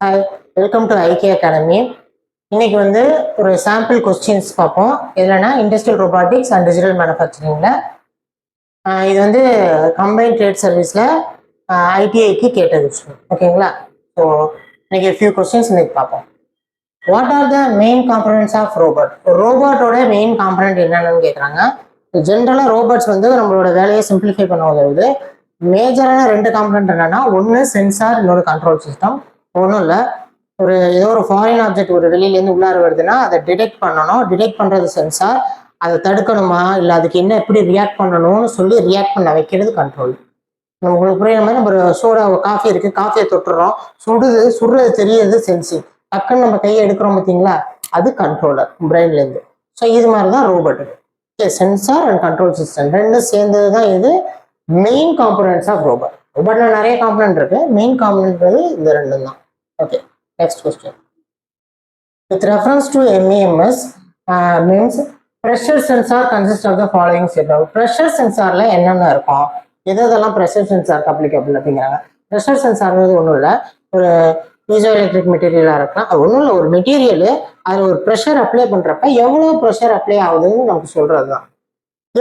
Hi, welcome to IK academy. இன்னைக்கு வந்து ஒரு சாம்பிள் கொஸ்டின்ஸ் பார்ப்போம். எதுலன்னா இண்டஸ்ட்ரியல் ரோபாட்டிக்ஸ் அண்ட் டிஜிட்டல் மேனுஃபேக்சரிங்ல இது வந்து கம்பைன் ட்ரேட் சர்வீஸ்ல ஐடிஐக்கு கேட்ட விஷயம். ஓகேங்களா? ஸோ இன்னைக்கு ஃபியூ கொஸ்டின்ஸ் இன்னைக்கு பார்ப்போம். What are the main components of robot? ரோபோட்டோட மெயின் காம்பனன்ட் என்னன்னு கேட்குறாங்க. ஜென்ரலாக ரோபோட்ஸ் வந்து நம்மளோட வேலையை சிம்பிளிஃபை பண்ண உதவுது. மேஜரான ரெண்டு காம்பனன்ட் என்னன்னா, ஒன்று சென்சார், இன்னொரு கண்ட்ரோல் சிஸ்டம். ஒன்றும் இல்லை, ஏதோ ஒரு ஃபாரின் ஆப்ஜெக்ட் ஒரு வெளியிலேருந்து உள்ளார வருதுன்னா அதை டிடெக்ட் பண்ணணும். டிடெக்ட் பண்ணுறது சென்சார். அதை தடுக்கணுமா இல்லை அதுக்கு என்ன எப்படி ரியாக்ட் பண்ணணும்னு சொல்லி ரியாக்ட் பண்ண வைக்கிறது கண்ட்ரோல். உங்களுக்கு புரியுற மாதிரி நம்ம ஒரு சோடா காஃபி இருக்கு, காஃபியை தொட்டுறோம், சுடுறது தெரியுது சென்சிங். டக்குன்னு நம்ம கையை எடுக்கிறோம் பார்த்தீங்களா, அது கண்ட்ரோலர் பிரெயின்லேருந்து. ஸோ இது மாதிரி தான் robot. Sensor and control system ரெண்டும் சேர்ந்தது தான் இது மெயின் காம்பனன்ட்ஸ் ஆஃப் ரோபோட். ரோபோட்ல நிறைய காம்பனன்ட் இருக்கு, மெயின் காம்பனன்ட் இந்த ரெண்டும் தான். Okay, next question. With reference to MEMS, means pressure sensor consists of the following set of. Pressure sensorல என்னென்ன இருக்கும், எதெல்லாம் ப்ரெஷர் சென்சாருக்கு அப்ளிகபிள் அப்படிங்கிறாங்க. ப்ரெஷர் சென்சார்ங்கிறது ஒன்றும் இல்லை, ஒரு பீசோ எலக்ட்ரிக் மெட்டீரியலாக இருக்கலாம். அது ஒன்றும் இல்லை, ஒரு மெட்டீரியல் அதில் ஒரு ப்ரெஷர் அப்ளை பண்ணுறப்ப எவ்வளோ ப்ரெஷர் அப்ளை ஆகுதுன்னு நமக்கு சொல்கிறது தான்.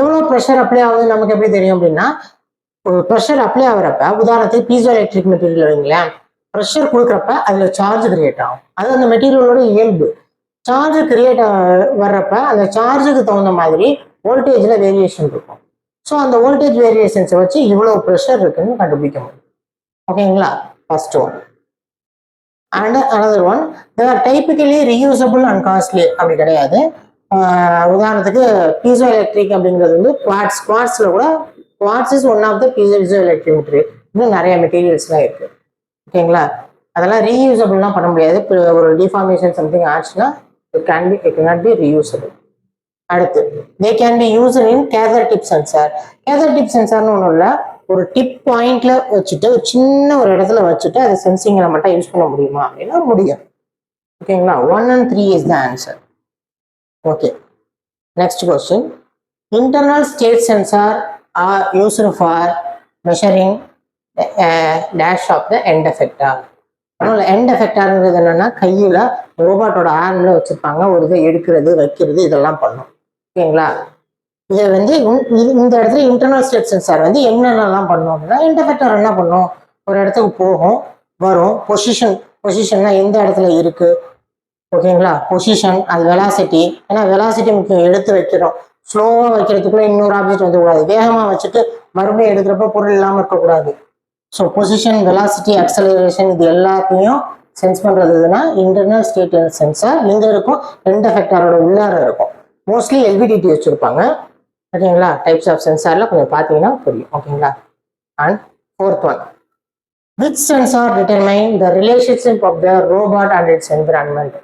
எவ்வளோ ப்ரெஷர் அப்ளை ஆகுதுன்னு நமக்கு எப்படி தெரியும் அப்படின்னா, ஒரு ப்ரெஷர் அப்ளை ஆகிறப்ப உதாரணத்துக்கு பீசோ எலக்ட்ரிக் மெட்டீரியல் வைங்களேன், ப்ரெஷர் கொடுக்குறப்ப அதில் சார்ஜ் கிரியேட் ஆகும். அது அந்த மெட்டீரியலோட இயல்பு. சார்ஜ் கிரியேட் வர்றப்ப அந்த சார்ஜுக்கு தகுந்த மாதிரி வோல்டேஜில் வேரியேஷன் இருக்கும். ஸோ அந்த வோல்டேஜ் வேரியேஷன்ஸை வச்சு இவ்வளோ ப்ரெஷர் இருக்குன்னு கண்டுபிடிக்க முடியும். ஓகேங்களா? First one. And another one, they are typically reusable and costly. அப்படி கிடையாது. உதாரணத்துக்கு பீசோ எலக்ட்ரிக் அப்படிங்கிறது வந்து குவாட்ஸில் கூட quartz is one of the piezo electric material. இன்னும் நிறைய மெட்டீரியல்ஸ்லாம் இருக்குது. ஓகேங்களா? அதெல்லாம் ரீயூசபிள்லாம் பண்ண முடியாது. இப்போ ஒரு டிஃபார்மேஷன் சம்திங் ஆச்சுன்னா இட் கேனாட் பி ரீயூசபிள். அடுத்து, they can be used in catheter tip sensor. Catheter tip சென்சார்னு ஒன்றும் இல்லை, ஒரு டிப் பாயிண்ட்ல வச்சுட்டு ஒரு சின்ன ஒரு இடத்துல வச்சுட்டு அதை சென்சிங்கில் மட்டும் யூஸ் பண்ண முடியுமா அப்படின்னா முடியும். ஓகேங்களா? 1 and 3 is the answer. Okay, next question. Internal state sensor are used for measuring dash of the end effector. அதனால எண்ட் எஃபெக்டாருங்கிறது என்னன்னா, கையில் ரோபோட்டோட ஆர்ம்ல வச்சிருப்பாங்க, ஒரு இதை எடுக்கிறது வைக்கிறது இதெல்லாம் பண்ணும். ஓகேங்களா? இதை வந்து இந்த இடத்துல இன்டர்னல் ஸ்டேட் சென்சார் வந்து என்னென்னலாம் பண்ணும் அப்படின்னா, எண்ட் எஃபெக்டார் என்ன பண்ணும், ஒரு இடத்துக்கு போகும் வரும், பொசிஷன்னா எந்த இடத்துல இருக்கு. ஓகேங்களா? பொசிஷன், அது வெலாசிட்டி. ஏன்னா வெலாசிட்டி முக்கியம். எடுத்து வைக்கிறோம், ஸ்லோவாக வைக்கிறதுக்குள்ள இன்னொரு ஆப்ஜெக்ட் வந்துக்கூடாது, வேகமாக வச்சுட்டு மறுபடியும் எடுக்கிறப்ப பொருள் இல்லாமல் இருக்கக்கூடாது. ஸோ பொசிஷன், வெலாசிட்டி, அக்சலரேஷன் இது எல்லாத்தையும் சென்ஸ் பண்ணுறதுன்னா இன்டர்னல் ஸ்டேட் சென்சார். இங்கே இருக்கும், எண்ட் எஃபெக்டாரோட உள்ளார இருக்கும். மோஸ்ட்லி எல்விடிடி வச்சுருப்பாங்க. ஓகேங்களா? டைப்ஸ் ஆஃப் சென்சாரில் கொஞ்சம் பார்த்தீங்கன்னா புரியும். ஓகேங்களா? And fourth one, which sensor determine the relationship of the robot and its environment.